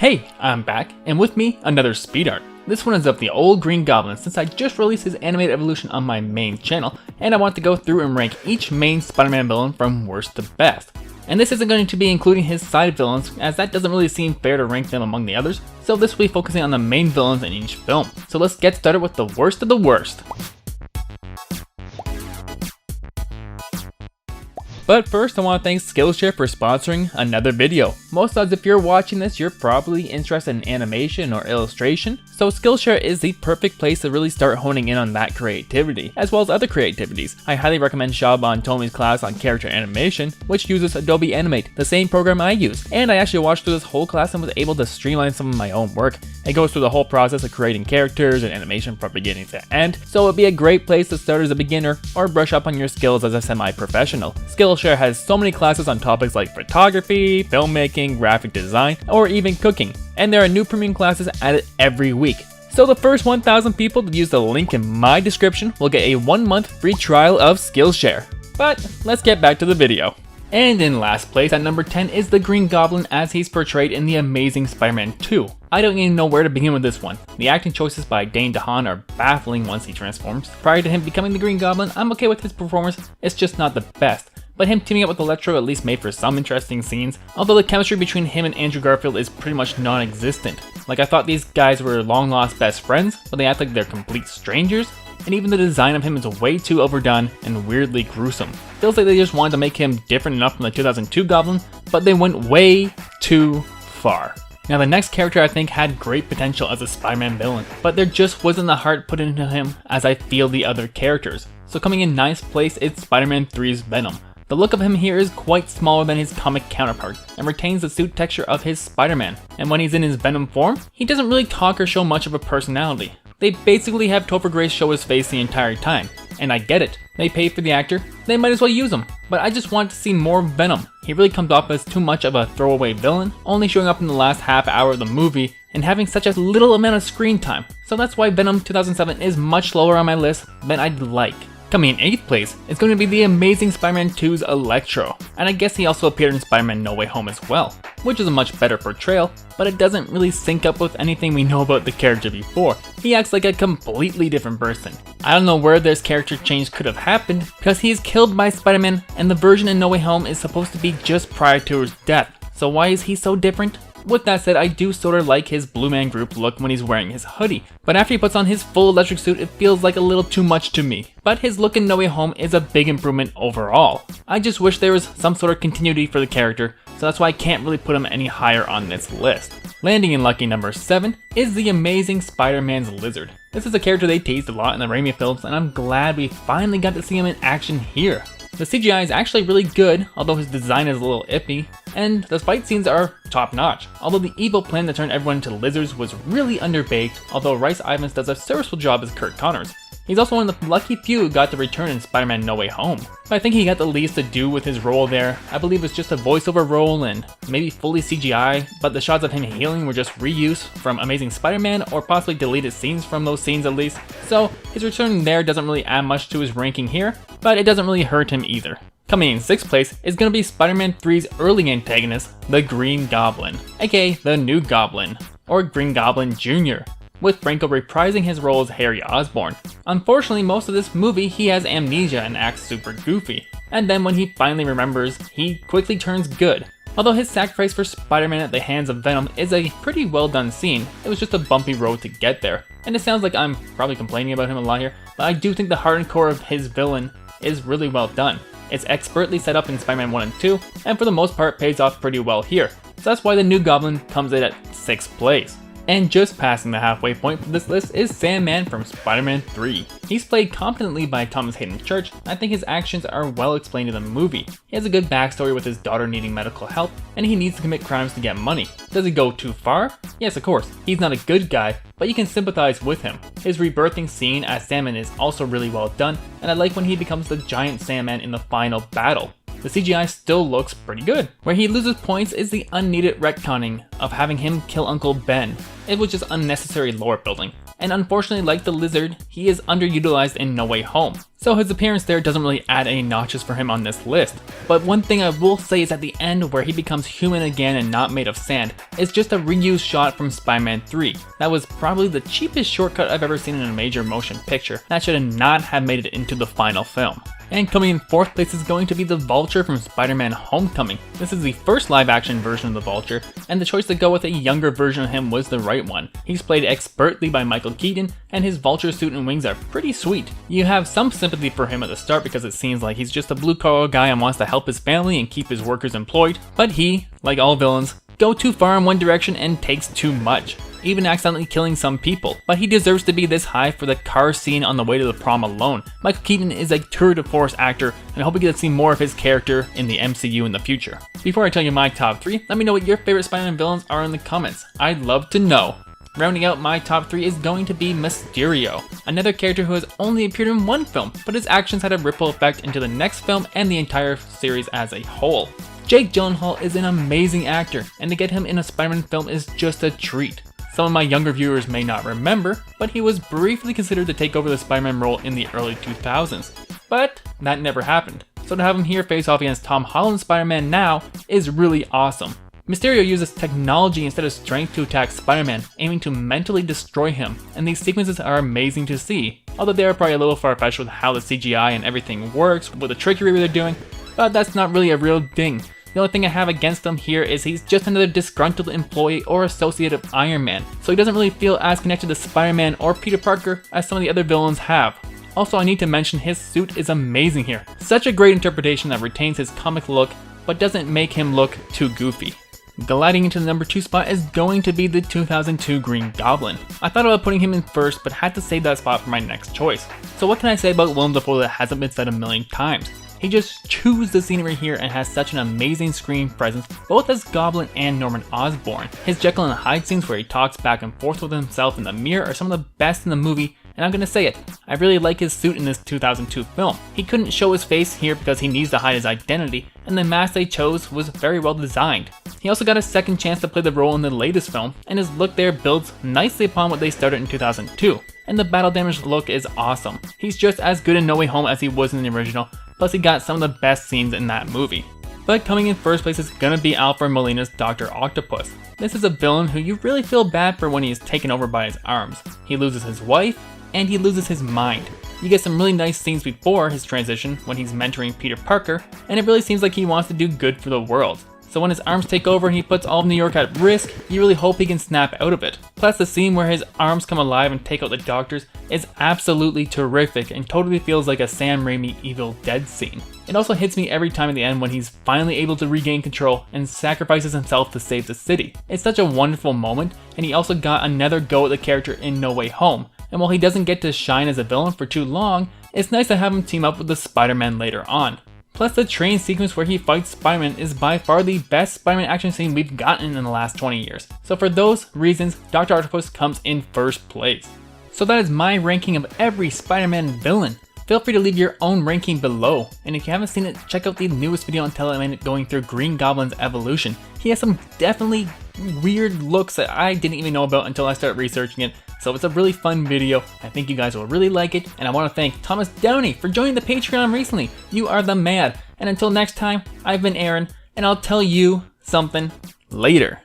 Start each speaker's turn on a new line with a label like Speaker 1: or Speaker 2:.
Speaker 1: Hey, I'm back, and with me, another speed art. This one is of the old Green Goblin since I just released his animated evolution on my main channel, and I want to go through and rank each main Spider-Man villain from worst to best. And this isn't going to be including his side villains, as that doesn't really seem fair to rank them among the others, so this will be focusing on the main villains in each film. So let's get started with the worst of the worst. But first, I want to thank Skillshare for sponsoring another video. Most odds if you're watching this, you're probably interested in animation or illustration, so Skillshare is the perfect place to really start honing in on that creativity, as well as other creativities. I highly recommend Shaban Tomi's class on character animation, which uses Adobe Animate, the same program I use, and I actually watched through this whole class and was able to streamline some of my own work. It goes through the whole process of creating characters and animation from beginning to end, so it'd be a great place to start as a beginner or brush up on your skills as a semi-professional. Skillshare has so many classes on topics like photography, filmmaking, graphic design, or even cooking, and there are new premium classes added every week. So the first 1,000 people to use the link in my description will get a 1-month free trial of Skillshare. But let's get back to the video. And in last place at number 10 is the Green Goblin as he's portrayed in The Amazing Spider-Man 2. I don't even know where to begin with this one. The acting choices by Dane DeHaan are baffling once he transforms. Prior to him becoming the Green Goblin, I'm okay with his performance, it's just not the best. But him teaming up with Electro at least made for some interesting scenes, although the chemistry between him and Andrew Garfield is pretty much non-existent. Like, I thought these guys were long-lost best friends, but they act like they're complete strangers, and even the design of him is way too overdone and weirdly gruesome. Feels like they just wanted to make him different enough from the 2002 Goblin, but they went way too far. Now the next character I think had great potential as a Spider-Man villain, but there just wasn't the heart put into him as I feel the other characters. So coming in 9th place is Spider-Man 3's Venom. The look of him here is quite smaller than his comic counterpart, and retains the suit texture of his Spider-Man. And when he's in his Venom form, he doesn't really talk or show much of a personality. They basically have Topher Grace show his face the entire time, and I get it. They pay for the actor, they might as well use him. But I just want to see more Venom. He really comes off as too much of a throwaway villain, only showing up in the last half hour of the movie, and having such a little amount of screen time. So that's why Venom 2007 is much lower on my list than I'd like. Coming in 8th place is going to be The Amazing Spider-Man 2's Electro, and I guess he also appeared in Spider-Man No Way Home as well, which is a much better portrayal, but it doesn't really sync up with anything we know about the character before. He acts like a completely different person. I don't know where this character change could have happened, because he is killed by Spider-Man, and the version in No Way Home is supposed to be just prior to his death, so why is he so different? With that said, I do sorta like his Blue Man Group look when he's wearing his hoodie, but after he puts on his full electric suit, it feels like a little too much to me. But his look in No Way Home is a big improvement overall. I just wish there was some sort of continuity for the character, so that's why I can't really put him any higher on this list. Landing in lucky number 7 is The Amazing Spider-Man's Lizard. This is a character they teased a lot in the Raimi films, and I'm glad we finally got to see him in action here. The CGI is actually really good, although his design is a little iffy, and the fight scenes are top notch, although the evil plan to turn everyone into lizards was really underbaked, although Rhys Ifans does a serviceable job as Kurt Connors. He's also one of the lucky few who got to return in Spider-Man No Way Home. But I think he got the least to do with his role there. I believe it's just a voiceover role and maybe fully CGI, but the shots of him healing were just reuse from Amazing Spider-Man or possibly deleted scenes from those scenes at least. So his return there doesn't really add much to his ranking here, but it doesn't really hurt him either. Coming in 6th place is going to be Spider-Man 3's early antagonist, the Green Goblin, aka the New Goblin, or Green Goblin Jr., with Franco reprising his role as Harry Osborn. Unfortunately, most of this movie he has amnesia and acts super goofy, and then when he finally remembers, he quickly turns good. Although his sacrifice for Spider-Man at the hands of Venom is a pretty well done scene, it was just a bumpy road to get there. And it sounds like I'm probably complaining about him a lot here, but I do think the heart and core of his villain is really well done. It's expertly set up in Spider-Man 1 and 2, and for the most part pays off pretty well here. So that's why the New Goblin comes in at 6th place. And just passing the halfway point for this list is Sandman from Spider-Man 3. He's played competently by Thomas Hayden Church. I think his actions are well explained in the movie. He has a good backstory with his daughter needing medical help, and he needs to commit crimes to get money. Does he go too far? Yes, of course. He's not a good guy, but you can sympathize with him. His rebirthing scene as Sandman is also really well done, and I like when he becomes the giant Sandman in the final battle. The CGI still looks pretty good. Where he loses points is the unneeded retconning of having him kill Uncle Ben. It was just unnecessary lore building. And unfortunately, like the Lizard, he is underutilized in No Way Home. so his appearance there doesn't really add any notches for him on this list. But one thing I will say is at the end where he becomes human again and not made of sand, it's just a reused shot from Spider-Man 3. That was probably the cheapest shortcut I've ever seen in a major motion picture. That should not have made it into the final film. And coming in 4th place is going to be the Vulture from Spider-Man Homecoming. This is the first live action version of the Vulture, and the choice to go with a younger version of him was the right one. He's played expertly by Michael Keaton, and his Vulture suit and wings are pretty sweet. You have some sympathy for him at the start because it seems like he's just a blue-collar guy and wants to help his family and keep his workers employed, but he, like all villains, go too far in one direction and takes too much, even accidentally killing some people. But he deserves to be this high for the car scene on the way to the prom alone. Michael Keaton is a tour de force actor, and I hope we get to see more of his character in the MCU in the future. Before I tell you my top 3, let me know what your favorite Spider-Man villains are in the comments. I'd love to know. Rounding out my top 3 is going to be Mysterio, another character who has only appeared in one film, but his actions had a ripple effect into the next film and the entire series as a whole. Jake Gyllenhaal is an amazing actor, and to get him in a Spider-Man film is just a treat. Some of my younger viewers may not remember, but he was briefly considered to take over the Spider-Man role in the early 2000s. But that never happened, so to have him here face off against Tom Holland's Spider-Man now is really awesome. Mysterio uses technology instead of strength to attack Spider-Man, aiming to mentally destroy him, and these sequences are amazing to see, although they are probably a little far-fetched with how the CGI and everything works, with the trickery they're doing, but that's not really a real thing. The only thing I have against him here is he's just another disgruntled employee or associate of Iron Man, so he doesn't really feel as connected to Spider-Man or Peter Parker as some of the other villains have. Also, I need to mention his suit is amazing here. Such a great interpretation that retains his comic look, but doesn't make him look too goofy. Gliding into the number 2 spot is going to be the 2002 Green Goblin. I thought about putting him in first, but had to save that spot for my next choice. So what can I say about Willem Dafoe that hasn't been said a million times? He just chews the scenery here and has such an amazing screen presence, both as Goblin and Norman Osborn. His Jekyll and Hyde scenes where he talks back and forth with himself in the mirror are some of the best in the movie, and I'm gonna say it, I really like his suit in this 2002 film. He couldn't show his face here because he needs to hide his identity, and the mask they chose was very well designed. He also got a second chance to play the role in the latest film, and his look there builds nicely upon what they started in 2002. And the battle damage look is awesome. He's just as good in No Way Home as he was in the original, plus he got some of the best scenes in that movie. But coming in first place is gonna be Alfred Molina's Dr. Octopus. This is a villain who you really feel bad for when he is taken over by his arms. He loses his wife, and he loses his mind. You get some really nice scenes before his transition when he's mentoring Peter Parker, and it really seems like he wants to do good for the world. So when his arms take over and he puts all of New York at risk, you really hope he can snap out of it. Plus the scene where his arms come alive and take out the doctors is absolutely terrific and totally feels like a Sam Raimi Evil Dead scene. It also hits me every time at the end when he's finally able to regain control and sacrifices himself to save the city. It's such a wonderful moment, and he also got another go at the character in No Way Home. And while he doesn't get to shine as a villain for too long, it's nice to have him team up with the Spider-Man later on. Plus the train sequence where he fights Spider-Man is by far the best Spider-Man action scene we've gotten in the last 20 years. So for those reasons, Dr. Octopus comes in first place. So that is my ranking of every Spider-Man villain. Feel free to leave your own ranking below, and if you haven't seen it, check out the newest video on Teleman going through Green Goblin's evolution. He has some definitely weird looks that I didn't even know about until I started researching it, so it's a really fun video. I think you guys will really like it, and I want to thank Thomas Downey for joining the Patreon recently. You are the man, and until next time, I've been Aaron, and I'll tell you something later.